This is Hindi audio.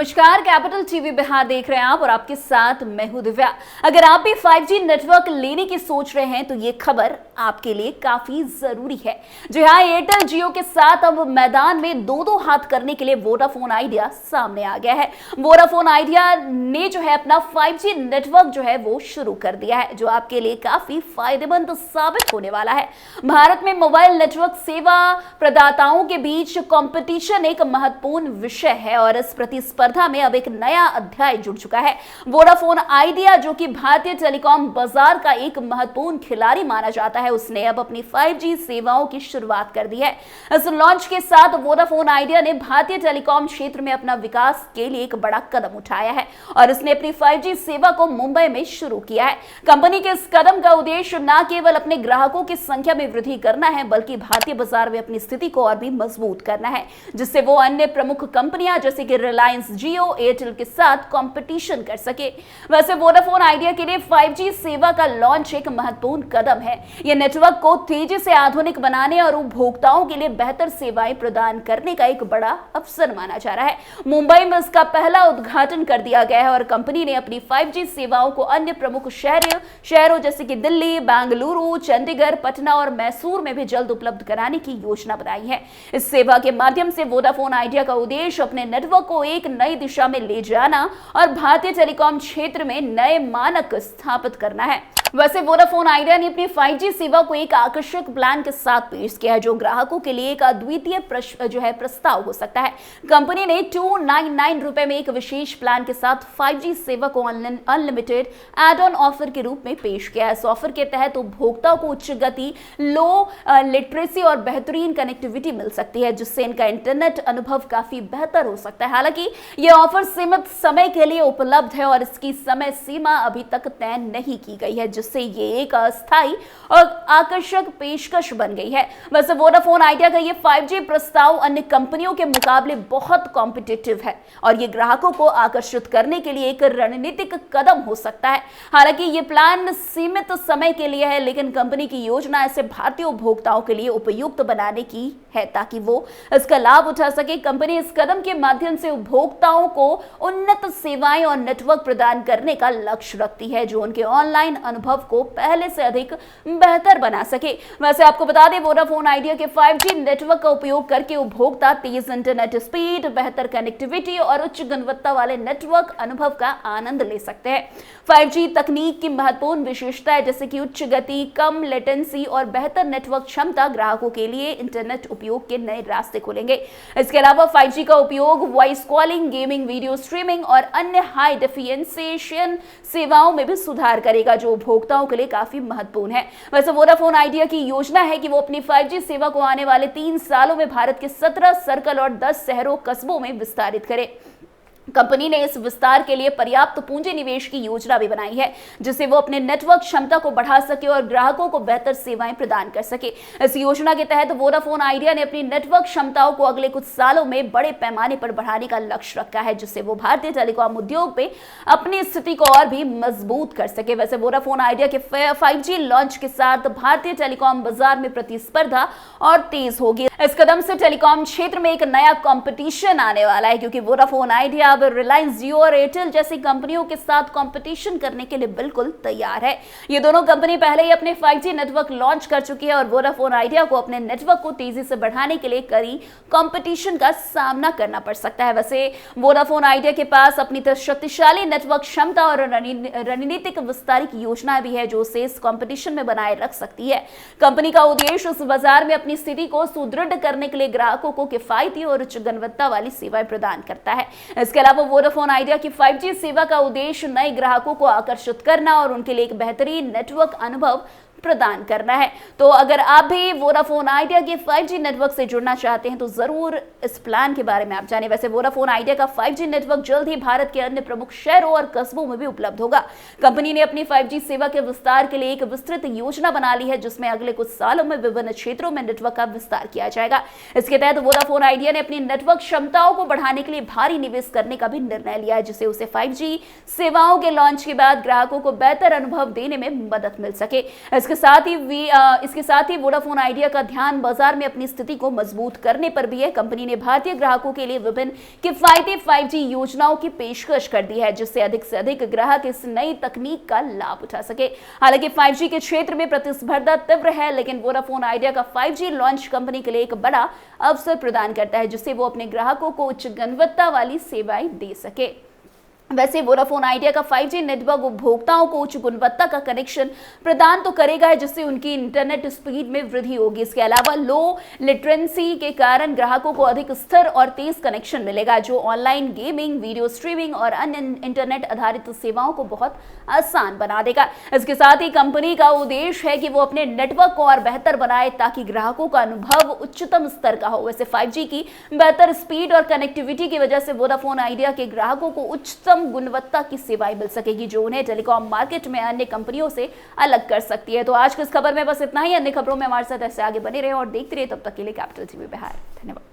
नमस्कार, कैपिटल टीवी बिहार देख रहे हैं आप और आपके साथ मैं हूं दिव्या। अगर आप भी 5G नेटवर्क लेने की सोच रहे हैं तो ये खबर आपके लिए काफी जरूरी है। जी हाँ, एयरटेल जियो के साथ अब मैदान में दो हाथ करने के लिए वोडाफोन आइडिया सामने आ गया है। वोडाफोन आइडिया ने जो है अपना 5G नेटवर्क जो है वो शुरू कर दिया है, जो आपके लिए काफी फायदेमंद साबित होने वाला है। भारत में मोबाइल नेटवर्क सेवा प्रदाताओं के बीच कंपटीशन एक महत्वपूर्ण विषय है और इस प्रतिस्पर्धा में अब एक नया अध्याय जुड़ चुका है। वोडाफोन आइडिया, जो कि भारतीय टेलीकॉम बाजार का एक महत्वपूर्ण खिलाड़ी माना जाता है, उसने अब अपनी 5G सेवाओं की शुरुआत कर दी है। इस लॉन्च के साथ वोडाफोन आइडिया ने भारतीय टेलीकॉम क्षेत्र में अपना विकास के लिए एक बड़ा कदम उठाया है और इसने अपनी 5G सेवा को मुंबई में शुरू किया है। कंपनी के इस कदम का उद्देश्य न केवल अपने ग्राहकों की संख्या में वृद्धि करना है, बल्कि भारतीय बाजार में अपनी स्थिति को और भी मजबूत करना है, जिससे वो अन्य प्रमुख कंपनियां जैसे कि रिलायंस जियो, एयरटेल के साथ कंपटीशन कर सके। वैसे वोडाफोन आइडिया के लिए 5G सेवा का लॉन्च एक महत्वपूर्ण कदम है। यह नेटवर्क को तेजी से आधुनिक बनाने और उपभोक्ताओं के लिए बेहतर सेवाएं प्रदान करने का एक बड़ा अवसर माना जा रहा है। मुंबई में इसका पहला उद्घाटन कर दिया गया है और कंपनी ने अपनी 5G सेवाओं को अन्य प्रमुख शहरों जैसे कि दिल्ली, बेंगलुरु, चंडीगढ़, पटना और मैसूर में भी जल्द उपलब्ध कराने की योजना बनाई है। इस सेवा के माध्यम से वोडाफोन आइडिया का उद्देश्य अपने नेटवर्क को एक नई दिशा में ले जाना और भारतीय टेलीकॉम क्षेत्र में नए मानक स्थापित करना है। वैसे वोडाफोन आइडिया ने अपनी 5G सेवा को एक आकर्षक प्लान के साथ पेश किया है, जो ग्राहकों के लिए एक अद्वितीय प्रस्ताव हो सकता है। कंपनी ने 299 रुपए में एक विशेष प्लान के साथ 5G सेवा को अनलिमिटेड एड ऑन ऑफर के रूप में पेश किया है। इस ऑफर के तहत उपभोक्ताओं को उच्च गति, लो लिटरेसी और बेहतरीन कनेक्टिविटी मिल सकती है, जिससे इनका इंटरनेट अनुभव काफी बेहतर हो सकता है। हालांकि यह ऑफर सीमित समय के लिए उपलब्ध है और इसकी समय सीमा अभी तक तय नहीं की गई है, जिससे ये एक अस्थायी और आकर्षक पेशकश बन गई है। वैसे वोडाफोन आइडिया का ये 5G प्रस्ताव अन्य कंपनियों के मुकाबले बहुत कॉम्पिटिटिव है और ये ग्राहकों को आकर्षित करने के लिए एक रणनीतिक कदम हो सकता है। हालांकि ये प्लान सीमित समय के लिए है, लेकिन कंपनी की योजना इसे भारतीय उपभोक्ताओं के लिए उपयुक्त बनाने की है ताकि वो इसका लाभ उठा सके। कंपनी इस कदम के माध्यम से उपभोक्ताओं को उन्नत सेवाएं और नेटवर्क प्रदान करने का लक्ष्य रखती है, जो उनके ऑनलाइन अनुभव को पहले से अधिक बेहतर बना सके। वैसे आपको बता दें, वोडाफोन आइडिया के 5G नेटवर्क का उपयोग करके उपभोक्ता तेज इंटरनेट स्पीड, बेहतर कनेक्टिविटी और उच्च गुणवत्ता वाले नेटवर्क अनुभव का आनंद ले सकते हैं। 5G तकनीक की महत्वपूर्ण विशेषता है जैसे कि उच्च गति, कम लेटेंसी और बेहतर नेटवर्क क्षमता ग्राहकों के लिए इंटरनेट उपयोग के नए रास्ते खोलेंगे। इसके अलावा 5G का उपयोग voice calling, gaming, video streaming और अन्य हाई डेफिनिशन सेवाओं में भी सुधार करेगा, जो उपभोक्ताओं के लिए काफी महत्वपूर्ण है। वैसे वोडाफोन आइडिया की योजना है कि वो अपनी 5G सेवा को आने वाले 3 सालों में भारत के 17 सर्कल और 10 शहरों कस्बों में विस्तारित करे। कंपनी ने इस विस्तार के लिए पर्याप्त पूंजी निवेश की योजना भी बनाई है, जिससे वो अपने नेटवर्क क्षमता को बढ़ा सके और ग्राहकों को बेहतर सेवाएं प्रदान कर सके। इस योजना के तहत वोडाफोन आइडिया ने अपनी नेटवर्क क्षमताओं को अगले कुछ सालों में बड़े पैमाने पर बढ़ाने का लक्ष्य रखा है, जिससे वो भारतीय टेलीकॉम उद्योग पे अपनी स्थिति को और भी मजबूत कर सके। वैसे वोडाफोन आइडिया के 5G लॉन्च के साथ भारतीय टेलीकॉम बाजार में प्रतिस्पर्धा और तेज होगी। इस कदम से टेलीकॉम क्षेत्र में एक नया कॉम्पिटिशन आने वाला है, क्योंकि वोडाफोन आइडिया रिलायंस जियो और एयरटेल जैसी कंपनियों के साथ कंपटीशन करने के लिए बिल्कुल तैयार है। ये दोनों कंपनी पहले ही अपने 5G नेटवर्क लॉन्च कर चुकी है और वोडाफोन आइडिया को अपने नेटवर्क को तेजी से बढ़ाने के लिए कड़ी कंपटीशन का सामना करना पड़ सकता है। वैसे वोडाफोन आइडिया के पास अपनी शक्तिशाली नेटवर्क क्षमता और रणनीतिक विस्तार की योजना भी है, जो उसे इस कंपटीशन में बनाए रख सकती है। कंपनी का उद्देश्य उस बाजार में अपनी स्थिति को सुदृढ़ करने के लिए ग्राहकों को किफायती और उच्च गुणवत्ता वाली सेवाएं प्रदान करता है। इसके अलावा वोडाफोन आइडिया की 5G सेवा का उद्देश्य नए ग्राहकों को आकर्षित करना और उनके लिए एक बेहतरीन नेटवर्क अनुभव प्रदान करना है। तो अगर आप भी वोडाफोन आइडिया के 5G नेटवर्क से जुड़ना चाहते हैं तो जरूर इस प्लान के बारे में आप जानें। वैसे वोडाफोन आइडिया का 5G नेटवर्क जल्द ही भारत के अन्य प्रमुख शहरों और कस्बों में भी उपलब्ध होगा। कंपनी ने अपनी 5G सेवा के विस्तार के लिए एक विस्तृत योजना बना ली है, जिसमें अगले कुछ सालों में विभिन्न क्षेत्रों में नेटवर्क का विस्तार किया जाएगा। इसके तहत वोडाफोन आइडिया ने अपनी नेटवर्क क्षमताओं को बढ़ाने के लिए भारी निवेश करने का भी निर्णय लिया है, जिससे उसे 5G सेवाओं के लॉन्च के बाद ग्राहकों को बेहतर अनुभव देने में मदद मिल सके। इसके साथ ही वोडाफोन आइडिया का ध्यान बाजार में अपनी स्थिति को मजबूत करने पर भी है। कंपनी ने भारतीय ग्राहकों के लिए विभिन्न किफायती 5G योजनाओं की पेशकश कर दी है, जिससे अधिक से अधिक ग्राहक इस नई तकनीक का लाभ उठा सके। हालांकि 5G के क्षेत्र में प्रतिस्पर्धा तीव्र है, लेकिन वोडाफोन आइडिया का 5G लॉन्च कंपनी के लिए एक बड़ा अवसर प्रदान करता है, जिससे वो अपने ग्राहकों को उच्च गुणवत्ता वाली सेवाएं दे सके। वैसे वोडाफोन आइडिया का 5G नेटवर्क उपभोक्ताओं को उच्च गुणवत्ता का कनेक्शन प्रदान तो करेगा, जिससे उनकी इंटरनेट स्पीड में वृद्धि होगी। इसके अलावा लो लेटेंसी के कारण ग्राहकों को अधिक स्थिर और तेज कनेक्शन मिलेगा, जो ऑनलाइन गेमिंग, वीडियो स्ट्रीमिंग और अन्य इंटरनेट आधारित सेवाओं को बहुत आसान बना देगा। इसके साथ ही कंपनी का उद्देश्य है कि वो अपने नेटवर्क को और बेहतर बनाए, ताकि ग्राहकों का अनुभव उच्चतम स्तर का हो। वैसे 5G की बेहतर स्पीड और कनेक्टिविटी की वजह से वोडाफोन आइडिया के ग्राहकों को उच्चतम गुणवत्ता की सेवाएं मिल सकेगी, जो उन्हें टेलीकॉम मार्केट में अन्य कंपनियों से अलग कर सकती है। तो आज की इस खबर में बस इतना ही। अन्य खबरों में हमारे साथ ऐसे आगे बने रहे और देखते रहे। तब तक के लिए कैपिटल टीवी बिहार। धन्यवाद।